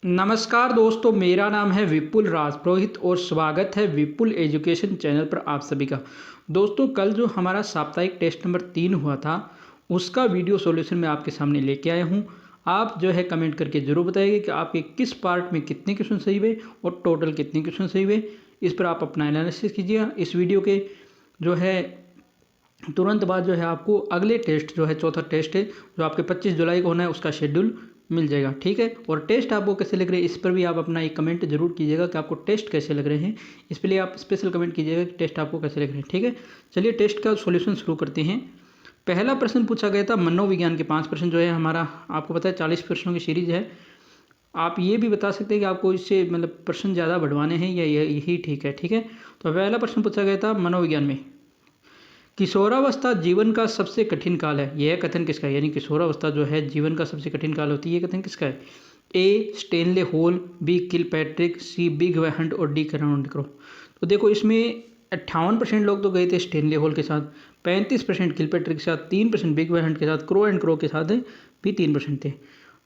नमस्कार दोस्तों, मेरा नाम है विपुल राजपुरोहित और स्वागत है विपुल एजुकेशन चैनल पर आप सभी का। दोस्तों, कल जो हमारा साप्ताहिक टेस्ट नंबर 3 हुआ था उसका वीडियो सॉल्यूशन मैं आपके सामने लेके आया हूं। आप जो है कमेंट करके ज़रूर बताइए कि आपके किस पार्ट में कितने क्वेश्चन सही हुए और टोटल कितने क्वेश्चन सही हुए। इस पर आप अपना एनालिसिस कीजिएगा। इस वीडियो के जो है तुरंत बाद जो है आपको अगले टेस्ट जो है चौथा टेस्ट है जो आपके 25 जुलाई को होना है उसका शेड्यूल मिल जाएगा। ठीक है, और टेस्ट आपको कैसे लग रहे हैं इस पर भी आप अपना एक कमेंट जरूर कीजिएगा कि आपको टेस्ट कैसे लग रहे हैं। इस पर लिए आप स्पेशल कमेंट कीजिएगा कि टेस्ट आपको कैसे लग रहे हैं। ठीक है, चलिए टेस्ट का सॉल्यूशन शुरू करते हैं। पहला प्रश्न पूछा गया था मनोविज्ञान के 5 प्रश्न जो है हमारा, आपको पता है 40 प्रश्नों की सीरीज है। आप ये भी बता सकते हैं कि आपको इससे मतलब प्रश्न ज़्यादा बढ़वाने हैं या यही ठीक है। ठीक है, तो पहला प्रश्न पूछा गया था मनोविज्ञान में, किशोरावस्था जीवन का सबसे कठिन काल है। यह कथन किसका है? यानी किशोरावस्था जो है जीवन का सबसे कठिन काल होती है, ये कथन किसका है? ए स्टेनले होल, बी किलपैट्रिक, सी बिग वेहंट और डी कैरोंडिक्रो। तो देखो इसमें 58% लोग तो गए थे स्टेनले होल के साथ, 35% किलपैट्रिक के साथ, 3% बिग वेहंट के साथ, क्रो एंड क्रो के साथ भी 3% थे।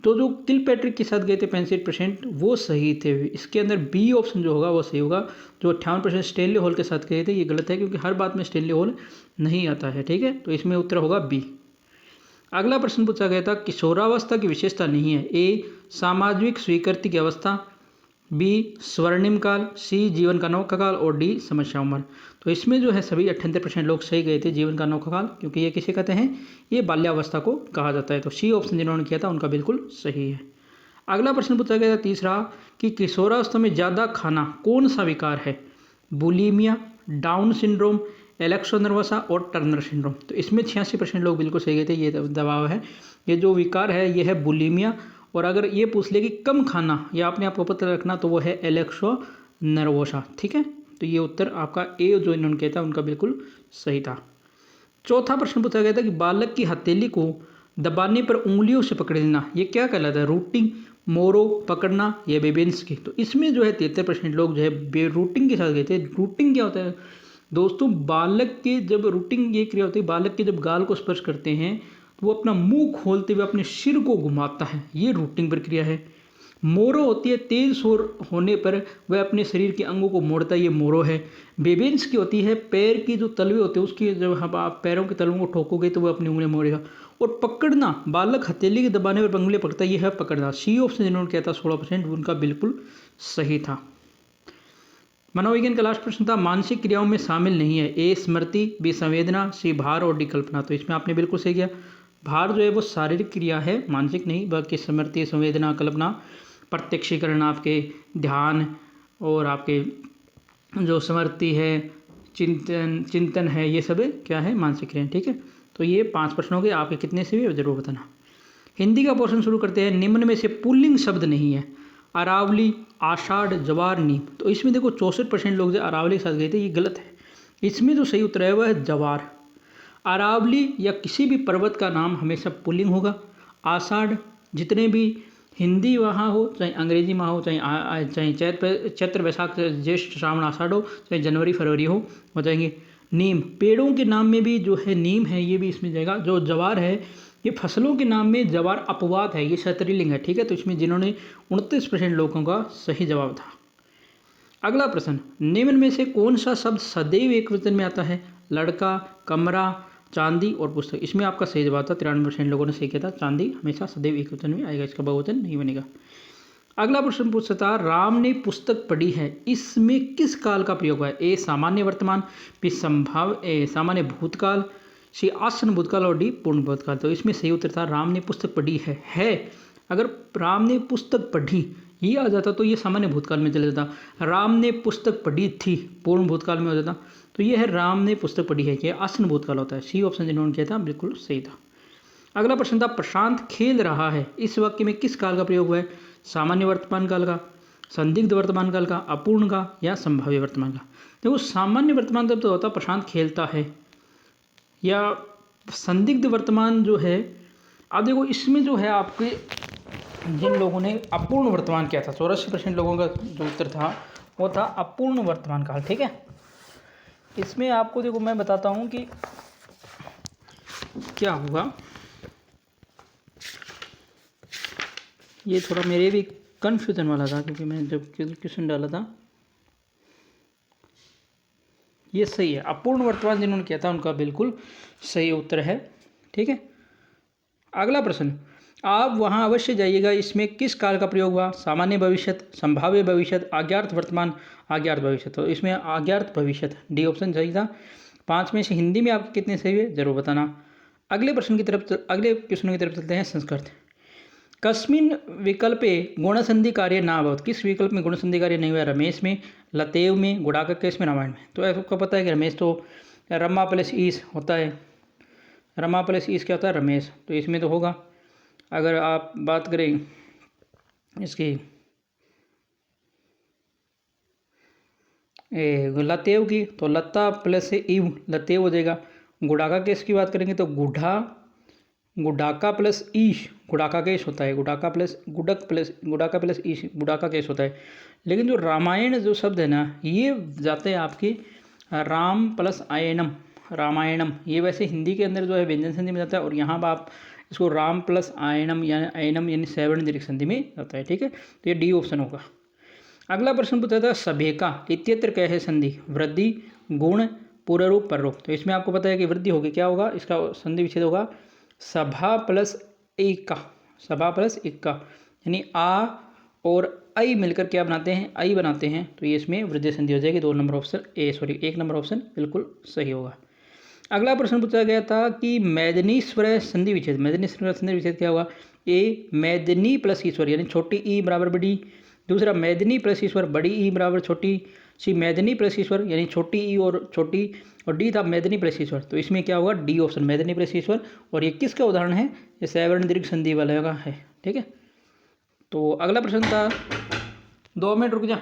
तो जो किलपैट्रिक के साथ गए थे 65% वो सही थे। इसके अंदर बी ऑप्शन जो होगा वो सही होगा। जो 58% स्टेनले होल के साथ गए थे ये गलत है, क्योंकि हर बात में स्टेनले होल नहीं आता है। ठीक है, तो इसमें उत्तर होगा बी। अगला प्रश्न पूछा गया था किशोरावस्था की विशेषता नहीं है। ए सामाजिक स्वीकृति की अवस्था, बी स्वर्णिम काल, सी जीवन का अनोखा काल और डी समस्या उम्र। तो इसमें जो है सभी 78% लोग सही गए थे जीवन का अनोखा काल, क्योंकि ये किसे कहते हैं? ये बाल्यावस्था को कहा जाता है। तो सी ऑप्शन जिन्होंने किया था उनका बिल्कुल सही है। अगला प्रश्न पूछा गया था तीसरा कि किशोरावस्था में ज़्यादा खाना कौन सा विकार है? बुलीमिया, डाउन सिंड्रोम, एलेक्सोनर्वसा और टर्नर सिंड्रोम। तो इसमें 86% लोग बिल्कुल सही गए थे। ये दबाव है, ये जो विकार है ये है बुलीमिया। और अगर ये पूछ ले कि कम खाना या अपने आप को पता रखना तो वो है एलेक्सोनर्वोसा। ठीक है, तो ये उत्तर आपका ए जो इन्होंने किया था उनका बिल्कुल सही था। चौथा प्रश्न पूछा गया था कि बालक की हथेली को दबाने पर उंगलियों से पकड़ लेना ये क्या कहलाता है? रूटिंग, मोरो, पकड़ना या बेबेंस्की। तो इसमें जो है 73% लोग जो है रूटिंग के साथ गए थे। रूटिंग क्या होता है दोस्तों? बालक के जब रूटिंग ये क्रिया होती है, बालक के जब गाल को स्पर्श करते हैं तो वो अपना मुंह खोलते हुए अपने सिर को घुमाता है, ये रूटिंग प्रक्रिया है। मोरो होती है तेज शोर होने पर वह अपने शरीर के अंगों को मोड़ता है, ये मोरो है। बेबेंस की होती है पैर की जो तलवे होते हैं उसकी जब हम आप पैरों के तलवों को ठोकोगे तो वह अपनी उंगलियां मोड़ेगा। और पकड़ना, बालक हथेली के दबाने पर उंगलियां पकड़ता है, ये है पकड़ना। सी ऑप्शन जिन्होंने किया था 16% उनका बिल्कुल सही था। मनोविज्ञान का लास्ट प्रश्न था मानसिक क्रियाओं में शामिल नहीं है। ए स्मृति, बी संवेदना, सी भार और डी कल्पना। तो इसमें आपने बिल्कुल सही किया। भार जो है वो शारीरिक क्रिया है, मानसिक नहीं। बाकी स्मृति, संवेदना, कल्पना, प्रत्यक्षीकरण, आपके ध्यान और आपके जो स्मृति है, चिंतन है, ये सब क्या है? मानसिक क्रिया। ठीक है, तो ये 5 प्रश्नों के आपके कितने से भी जरूर बताना। हिंदी का पोर्शन शुरू करते हैं। निम्न में से पुल्लिंग शब्द नहीं है। अरावली, आषाढ़, जवार, नीम। तो इसमें देखो 64% लोग जो अरावली के साथ गए थे, ये गलत है। इसमें जो सही उत्तर है वह है जवार। अरावली या किसी भी पर्वत का नाम हमेशा पुल्लिंग होगा। आषाढ़, जितने भी हिंदी माह हो चाहे अंग्रेजी माह हो, चाहे चैत्र वैशाख ज्येष्ठ श्रावण आषाढ़ हो, चाहे जनवरी फरवरी हो जाएंगे। नीम, पेड़ों के नाम में भी जो है नीम है, ये भी इसमें जाएगा। जो जवार है ये फसलों के नाम में जवार अपवाद है, ये स्त्रीलिंग है। ठीक है, तो इसमें जिन्होंने 29% लोगों का सही जवाब था। अगला प्रश्न, निम्न में से कौन सा शब्द सदैव एक वचन में आता है? लड़का, कमरा, चांदी और पुस्तक। इसमें आपका सही जवाब था, 93% लोगों ने सही किया था। चांदी हमेशा सदैव एक वचन में आएगा, इसका बहुवचन नहीं बनेगा। अगला प्रश्न पूछता था राम ने पुस्तक पढ़ी है, इसमें किस काल का प्रयोग है? ए सामान्य वर्तमान, बी सामान्य भूतकाल, सी आसन भूतकाल और डी पूर्ण भूतकाल। तो इसमें सही उत्तर था राम ने पुस्तक पढ़ी है। अगर राम ने पुस्तक पढ़ी ये आ जाता तो ये सामान्य भूतकाल में चले जाता। राम ने पुस्तक पढ़ी थी पूर्ण भूतकाल में हो जाता। तो ये है राम ने पुस्तक पढ़ी है, कि आसन भूतकाल होता है। सी ऑप्शन जिन्होंने किया था बिल्कुल सही था। अगला प्रश्न था प्रशांत खेल रहा है, इस वाक्य में किस काल का प्रयोग हुआ है? सामान्य वर्तमान काल का, संदिग्ध वर्तमान काल का, अपूर्ण का या संभाव्य वर्तमान का। देखो सामान्य वर्तमान तब तो होता प्रशांत खेलता है, या संदिग्ध वर्तमान जो है। अब देखो इसमें जो है आपके जिन लोगों ने अपूर्ण वर्तमान किया था, 84% लोगों का जो उत्तर था वो था अपूर्ण वर्तमान काल। ठीक है, इसमें आपको देखो मैं बताता हूँ कि क्या हुआ। ये थोड़ा मेरे भी कन्फ्यूजन वाला था, क्योंकि मैं जब क्वेश्चन डाला था ये सही है। अपूर्ण वर्तमान जिन्होंने किया था उनका बिल्कुल सही उत्तर है। ठीक है, अगला प्रश्न, आप वहाँ अवश्य जाइएगा, इसमें किस काल का प्रयोग हुआ? सामान्य भविष्यत, संभाव्य भविष्यत, अज्ञात वर्तमान, अज्ञात भविष्यत। तो इसमें अज्ञात भविष्यत डी ऑप्शन सही था। 5 में से हिंदी में आपके कितने सही हुए जरूर बताना। अगले प्रश्न की तरफ, अगले क्वेश्चन की तरफ चलते हैं। संस्कृत, कस्मिन विकल्पे गुणसंधि कार्य ना अभवत्, किस विकल्प में गुणसंधि कार्य नहीं हुआ? रमेश में, लतेव में, गुड़ाकर केस में, रामायण में। तो आपको पता है कि रमेश तो रमा प्लस ईस होता है, रमा प्लस ईस क्या होता है? रमेश। तो इसमें तो होगा। अगर आप बात करें इसकी लतेव की, तो लता प्लस से ईव लतेव हो जाएगा। गुड़ाका केस की बात करेंगे तो गुढ़ा, गुड़ाका प्लस ईश गुड़ाका केस होता है। गुड़ाका प्लस गुड़ाका प्लस ईश गुड़ाका केस होता है। लेकिन जो रामायण जो शब्द है ना, ये जाते हैं आपके राम प्लस आयनम, रामायणम। ये वैसे हिंदी के अंदर जो है व्यंजन संधि में जाता है, और यहाँ पर आप इसको राम प्लस आयनम यानी आयनम यानी सवर्ण दीर्घ संधि में जाता है। ठीक है, तो ये डी ऑप्शन होगा। अगला प्रश्न पूछा था, सभेका इत्यत्र क्या है संधि? वृद्धि, गुण, पूर्वरूप, पररूप। तो इसमें आपको पता है कि वृद्धि होगी, क्या होगा इसका संधि विच्छेद होगा? सभा प्लस एक का, सभा प्लस एक का, यानी आ और आई मिलकर क्या बनाते हैं? आई बनाते हैं। तो ये इसमें वृद्धि संधि हो जाएगी। 2 नंबर ऑप्शन एक नंबर ऑप्शन बिल्कुल सही होगा। अगला प्रश्न पूछा गया था कि मैदनीश्वर संधि विच्छेद, मैदनीश्वर संधि विच्छेद क्या होगा? ए मैदनी प्लस ईश्वर यानी छोटी ई बराबर बड़ी, दूसरा मैदनी प्लस ईश्वर बड़ी ई बराबर छोटी, सी मैदनी प्लस ईश्वर यानी छोटी ई और छोटी, और डी था मैदनी प्लस ईश्वर। तो इसमें क्या होगा? डी ऑप्शन मैदनी प्लस ईश्वर। और ये किसका उदाहरण है? ये सवर्ण दीर्घ संधि वाला का है। ठीक है, तो अगला प्रश्न था, 2 मिनट रुक जा।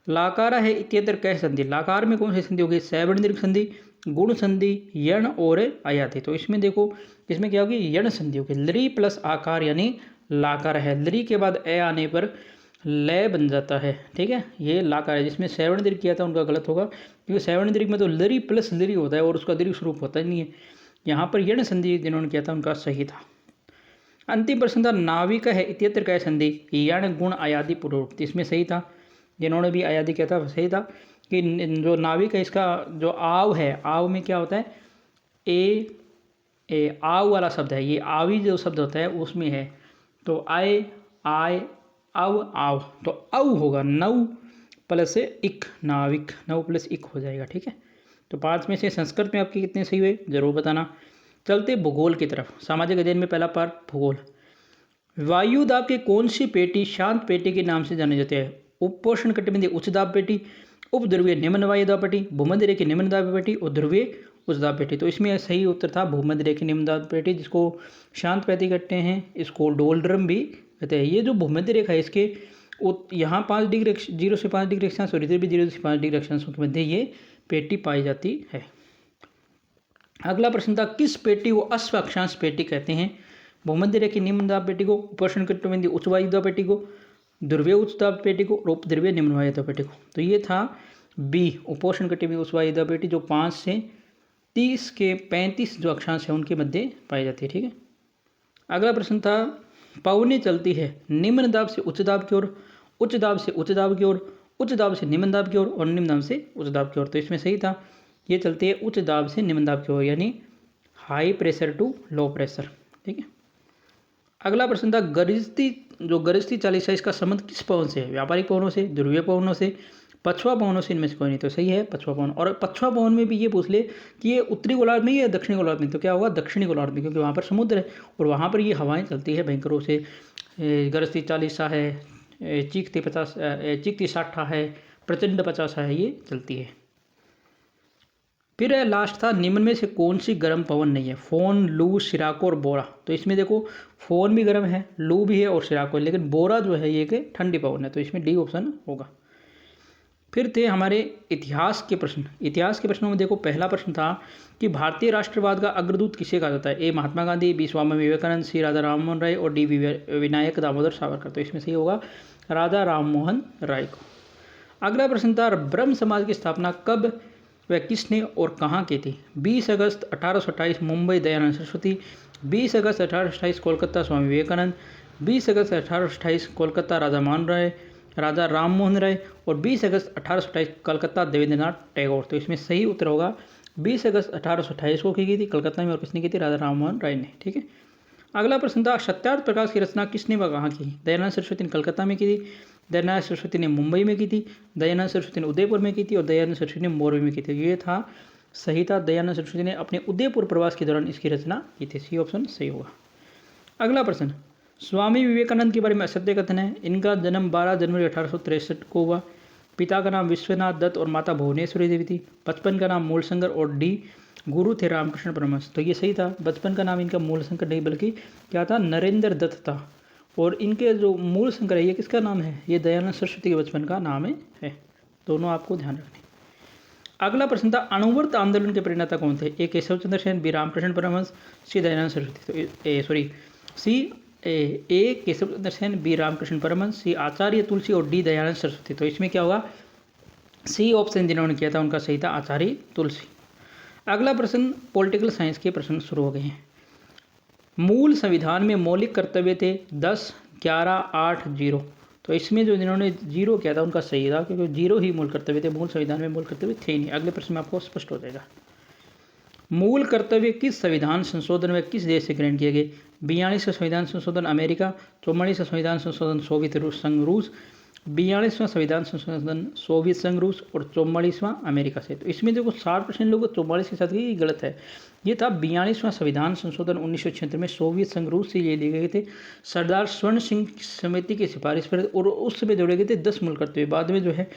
लाकार है इत्यत्र कह संधि, लाकार में कौन सी संधि होगी? सवर्ण दीर्घ संधि, गुण संधि, यण और आयाति। तो इसमें देखो, इसमें क्या होगी? यण संधि होगी। लरी प्लस आकार यानी लाकार है। लरी के बाद ए आने पर लय बन जाता है। ठीक है, ये लाकार है। जिसमें सवर्ण दीर्घ किया था उनका गलत होगा, क्योंकि सवर्ण दीर्घ में तो लरी प्लस लरी होता है और उसका दीर्घ स्वरूप होता ही नहीं है। यहाँ पर यण संधि जिन्होंने किया था उनका सही था। अंतिम प्रश्न था, नाविक है इत्यत्र क्या संधि? यण गुण आयादि पूर्वरूप। इसमें सही था, जिन्होंने भी आयादि किया था सही था कि जो नाविक है इसका जो आव है, आव में क्या होता है? ए आव वाला शब्द है, ये आवी जो शब्द होता है उसमें है। तो आय आय अव आव, तो अव होगा 9 प्लस इक, नाविक 9 प्लस इक हो जाएगा। ठीक है, तो 5 में से संस्कृत में आपके कितने सही हुए जरूर बताना। चलते भूगोल की तरफ। सामाजिक अध्ययन में पहला पार्ट भूगोल। वायु दाब की कौन सी पेटी शांत पेटी के नाम से जानी जाती है? उपोष्ण कटिबंधीय उच्च दाब पेटी, उपध्रुवीय निम्न वायु दाब पेटी, भूमध्य रेखीय निम्न दाब पेटी और ध्रुवीय उच्च दाब पेटी। तो इसमें सही उत्तर था भूमध्य रेखीय निम्न दाब पेटी, जिसको शांत पेटी कहते हैं, इसको डोलड्रम भी कहते हैं। ये जो भूमध्य रेखा है इसके यहाँ 5 डिग्री 0 से 5 डिग्री अक्षांश और इधर भी 0 से 5 डिग्री अक्षांशों के मध्य ये पेटी पाई जाती है। अगला प्रश्न था, किस पेटी को अश्व अक्षांश पेटी कहते हैं? भूमध्य रेखीय निम्न दाब पेटी को, उपोष्ण कटिबंधीय उच्च वायु दाब पेटी को, ध्रुवीय उच्च दाब पेटी को, उपध्रुवीय निम्न वायु दाब पेटी को। तो ये था बी, उपोष्ण कटिबंधीय उच्च वायु दाब पेटी, जो 5 से 30 के 35 जो अक्षांश है उनके मध्य पाई जाती है। ठीक है, अगला प्रश्न था, पवनें चलती है निम्न दाब से उच्च दाब की ओर, उच्च दाब से उच्च दाब की ओर, उच्च दाब से निम्न दाब की ओर और निम्न दाब से उच्च दाब की ओर। तो इसमें सही था, ये चलती है उच्च दाब से निम्न दाब की ओर, यानी high pressure to low pressure. ठीक है, अगला प्रश्न था, गरजती चालीसा इसका संबंध किस पवन से है? व्यापारिक पवनों से, ध्रुवीय पवनों से, पछुआ पवनों से, इनमें से कोई नहीं। तो सही है पछुआ पवन। और पछुआ पवन में भी ये पूछ ले कि ये उत्तरी गोलार्ध में या दक्षिणी गोलार्ध में, तो क्या होगा? दक्षिणी गोलार्ध में, क्योंकि वहाँ पर समुद्र है और वहाँ पर ये हवाएं चलती है भयंकरों से। गरजती 40 है, चीखती 50, चीखती 60 है, प्रचंड 50 है, ये चलती है। फिर लास्ट था, निम्न में से कौन सी गर्म पवन नहीं है? फोन, लू, सिराको और बोरा। तो इसमें देखो, फोन भी गर्म है, लू भी है और सिराको है, लेकिन बोरा जो है ये कि ठंडी पवन है। तो इसमें डी ऑप्शन होगा। फिर थे हमारे इतिहास के प्रश्न। इतिहास के प्रश्नों में देखो, पहला प्रश्न था कि भारतीय राष्ट्रवाद का अग्रदूत किसे कहा जाता है? ए महात्मा गांधी, बी स्वामी विवेकानंद, सी राधा राममोहन राय और डी विनायक दामोदर सावरकर। तो इसमें सही होगा राधा राममोहन राय को। अगला प्रश्न था, ब्रह्म समाज की स्थापना कब व किसने और कहाँ की थी? 20 अगस्त 1828 मुंबई दयानंद सरस्वती, 20 अगस्त 1828 कोलकाता स्वामी विवेकानंद, 20 अगस्त 1828 कोलकाता राजा राम मोहन राय, और 20 अगस्त 1828 कलकत्ता देवेंद्रनाथ टैगोर। तो इसमें सही उत्तर होगा 20 अगस्त 1828 को की गई थी कलकत्ता में, और किसने की थी? राजा राम मोहन राय ने। ठीक है। अगला प्रश्न था, सत्यार्थ प्रकाश की रचना किसने व कहाँ की? दयानंद सरस्वती ने कलकत्ता में की थी, दयानंद सरस्वती ने मुंबई में की थी, दयानंद सरस्वती ने उदयपुर में की थी, और दयानंद सरस्वती ने मोरबी में की थी। ये था सही था, दयानंद सरस्वती ने अपने उदयपुर प्रवास के दौरान इसकी रचना की थी। सी ऑप्शन सही होगा। अगला प्रश्न, स्वामी विवेकानंद के बारे में असत्य कथन है। इनका जन्म 12 जनवरी 1863 को हुआ। पिता का नाम विश्वनाथ दत्त और माता भुवनेश्वरी देवी थी। बचपन का नाम मूलशंकर और डी गुरु थे रामकृष्ण परमहंस। तो ये सही था, बचपन का नाम इनका मूलशंकर नहीं बल्कि क्या था? नरेंद्र दत्त था। और इनके जो मूलशंकर है ये किसका नाम है? ये दयानंद सरस्वती के बचपन का नाम है। दोनों आपको ध्यान रखने। अगला प्रश्न था, अणुव्रत आंदोलन के प्रणेता कौन थे? ए केशव चंद्र सेन, बी रामकृष्ण परमहंस, सी दयानंद सरस्वती। तो ए केशव चंद्र सेन, बी रामकृष्ण परमहंस, सी आचार्य तुलसी और डी दयानंद सरस्वती। तो इसमें क्या होगा? सी ऑप्शन जिन्होंने किया था उनका सही था आचार्य तुलसी। अगला प्रश्न, पॉलिटिकल साइंस के प्रश्न शुरू हो गए हैं। मूल संविधान में मौलिक कर्तव्य थे 10, 11, 8, 0। तो इसमें जो जिन्होंने 0 किया था उनका सही था, क्योंकि 0 ही मूल कर्तव्य थे, मूल संविधान में मूल कर्तव्य थे ही नहीं। अगले प्रश्न में आपको स्पष्ट हो जाएगा। मूल कर्तव्य किस संविधान संशोधन में किस देश से ग्रहण किए गए? 42वां संविधान संशोधन अमेरिका, 44वां संविधान संशोधन सोवियत संघ रूस, 42वां संविधान संशोधन सोवियत संघ रूस, और 44वां अमेरिका से। तो इसमें देखो 60% लोग 44 के साथ ये गलत है। ये था 42वां संविधान संशोधन 1976 में सोवियत संघ रूस से ये लिए गए थे सरदार स्वर्ण सिंह समिति की सिफारिश पर, और उस समय जोड़े गए थे 10 मूल कर्तव्य। बाद में जो है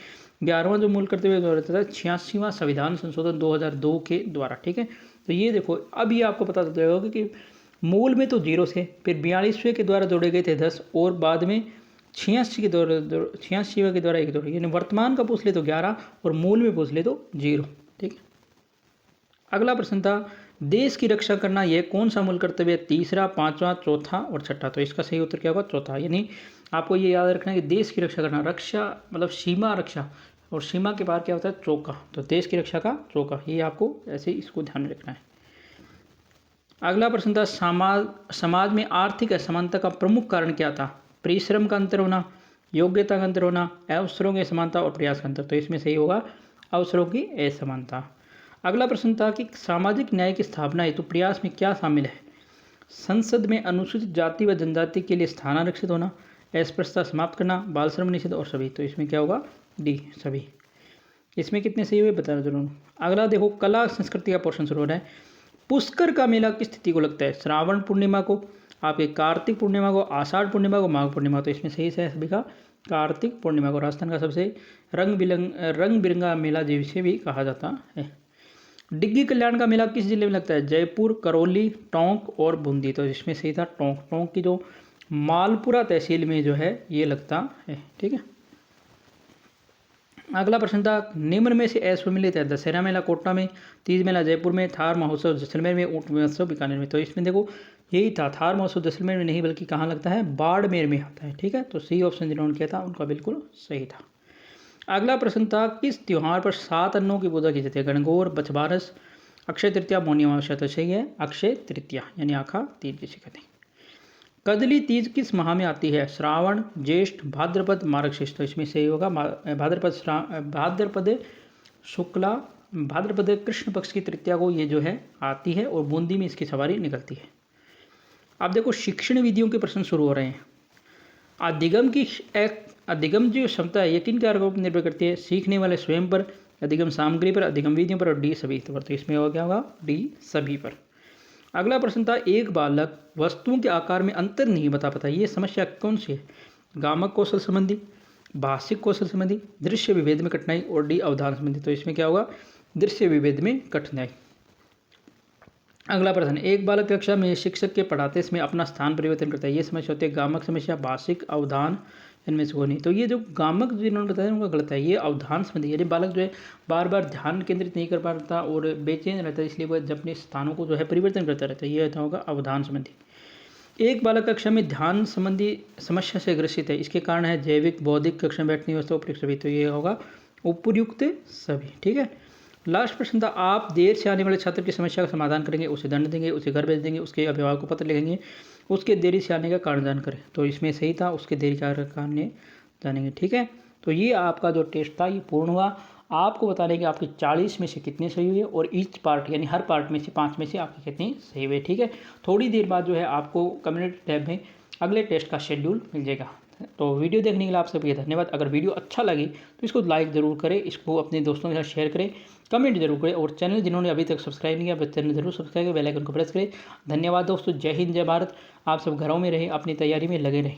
11वां जो मूल कर्तव्य जोड़ा था 86वां संविधान संशोधन 2002 के द्वारा। ठीक है। तो ये देखो अब ये आपको पता चल जाएगा कि मूल में तो 0 से, फिर 42वें के द्वारा जोड़े गए थे 10, और बाद में 86 के द्वारा 1 जोड़े, यानी वर्तमान का पूछ ले तो 11 और मूल में पूछ ले तो 0। ठीक है। अगला प्रश्न था, देश की रक्षा करना यह कौन सा मूल कर्तव्य है? तीसरा, पांचवा, चौथा और छठा। तो इसका सही उत्तर क्या होगा? चौथा। यानी आपको ये याद रखना है कि देश की रक्षा करना, रक्षा मतलब सीमा रक्षा, और सीमा के पार क्या होता है? चौका। तो देश की रक्षा का चौका, ये आपको ऐसे इसको ध्यान में रखना है। अगला प्रश्न था, समाज में आर्थिक असमानता का प्रमुख कारण क्या था? परिश्रम का अंतर होना, योग्यता का अंतर होना, अवसरों की असमानता और प्रयास का अंतर। तो इसमें सही होगा अवसरों की असमानता। अगला प्रश्न था कि सामाजिक न्याय की स्थापना हेतु प्रयास में क्या शामिल है? संसद में अनुसूचित जाति व जनजाति के लिए स्थान आरक्षित होना, अस्पृश्यता समाप्त करना, बाल श्रम निषेध और सभी। तो इसमें क्या होगा? डी सभी। इसमें कितने सही हुए बताना जरूर। अगला देखो, कला संस्कृति का पोर्शन शुरू हो रहा है। पुष्कर का मेला किस तिथि को लगता है? श्रावण पूर्णिमा को, आपके कार्तिक पूर्णिमा को, आषाढ़ पूर्णिमा को, माघ पूर्णिमा। तो इसमें सही है सभी का कार्तिक पूर्णिमा को। राजस्थान का सबसे रंग बिरंगा मेला जिसे भी कहा जाता है। डिग्गी कल्याण का मेला किस जिले में लगता है? जयपुर, करौली, टोंक और बूंदी। तो इसमें सही था टोंक। टोंक की जो मालपुरा तहसील में जो है ये लगता है। ठीक है। अगला प्रश्न था, निम्न में से असुमिलित है? दशहरा मेला कोटा में, तीज मेला जयपुर में, थार महोत्सव जैसलमेर में, ऊंट महोत्सव बीकानेर में। तो इसमें देखो यही था, थार महोत्सव जैसलमेर में नहीं बल्कि कहाँ लगता है? बाड़मेर में आता है। ठीक है। तो सी ऑप्शन जिन्होंने किया था उनका बिल्कुल सही था। अगला प्रश्न था, किस त्योहार पर 7 अन्नों की पूजा की जाती है? गणगौर, बछबारस, अक्षय तृतीया, मौनी अमावस्या। तो सही है अक्षय तृतीया, यानी आखा तीज जिसे कहते हैं। कजली तीज किस माह में आती है? श्रावण, ज्येष्ठ, भाद्रपद, मार्गशीर्ष। तो इसमें सही होगा भाद्रपद कृष्ण पक्ष की तृतीया को ये जो है आती है, और बूंदी में इसकी सवारी निकलती है। अब देखो शिक्षण विधियों के प्रश्न शुरू हो रहे हैं। अधिगम जो क्षमता है ये किन कारकों पर निर्भर करती है? सीखने वाले स्वयं पर, अधिगम सामग्री पर, अधिगम विधियों पर, और डी सभी पर। तो इसमें होगा क्या होगा? डी सभी पर। अगला प्रश्न था, एक बालक वस्तुओं के आकार में अंतर नहीं बता पाता, ये समस्या कौन सी है? गामक कौशल संबंधी, भाषिक कौशल संबंधी, दृश्य विभेद में कठिनाई, और डी अवधान संबंधी। तो इसमें क्या होगा? दृश्य विभेद में कठिनाई। अगला प्रश्न, एक बालक कक्षा में शिक्षक के पढ़ाते समय अपना स्थान परिवर्तन करता है, ये समस्या होती है गामक समस्या, भाषिक, अवधान, इनमें से कोई नहीं। तो ये जो गामक जिन्होंने बताया उनका गलत है, ये अवधान संबंधी, यानी बालक जो है बार बार ध्यान केंद्रित नहीं कर पाता और बेचैन रहता है, इसलिए वह अपने स्थानों को जो है परिवर्तन करता रहता है, ये रहता होगा अवधान संबंधी। एक बालक कक्षा में ध्यान संबंधी समस्या से ग्रसित है, इसके कारण है जैविक, बौद्धिक, कक्षा में बैठने व्यवस्था, उपयुक्त सभी। तो ये होगा उपयुक्त सभी। ठीक है। लास्ट प्रश्न था, आप देर से आने वाले छात्र की समस्या का समाधान करेंगे, उसे दंड देंगे, उसे घर भेज देंगे, उसके अभिभावक को पत्र लिखेंगे, उसके देरी से आने का कारण जानकर। तो इसमें सही था, उसके देरी का कारण जानेंगे। ठीक है, तो ये आपका जो टेस्ट था ये पूर्ण हुआ। आपको बताने कि आपके 40 में से कितने सही हुए और ईच पार्ट यानी हर पार्ट में से 5 में से आपके कितने सही हुए। ठीक है, थोड़ी देर बाद जो है आपको कम्युनिटी टैब में अगले टेस्ट का शेड्यूल मिल जाएगा। तो वीडियो देखने के लिए आप सभी धन्यवाद। अगर वीडियो अच्छा लगे तो इसको लाइक ज़रूर करें, इसको अपने दोस्तों के साथ शेयर करें, कमेंट जरूर करें और चैनल जिन्होंने अभी तक सब्सक्राइब नहीं किया चैनल जरूर सब्सक्राइब करें, बेल आइकन को प्रेस करें। धन्यवाद दोस्तों, जय हिंद जय भारत। आप सब घरों में रहें, अपनी तैयारी में लगे रहें।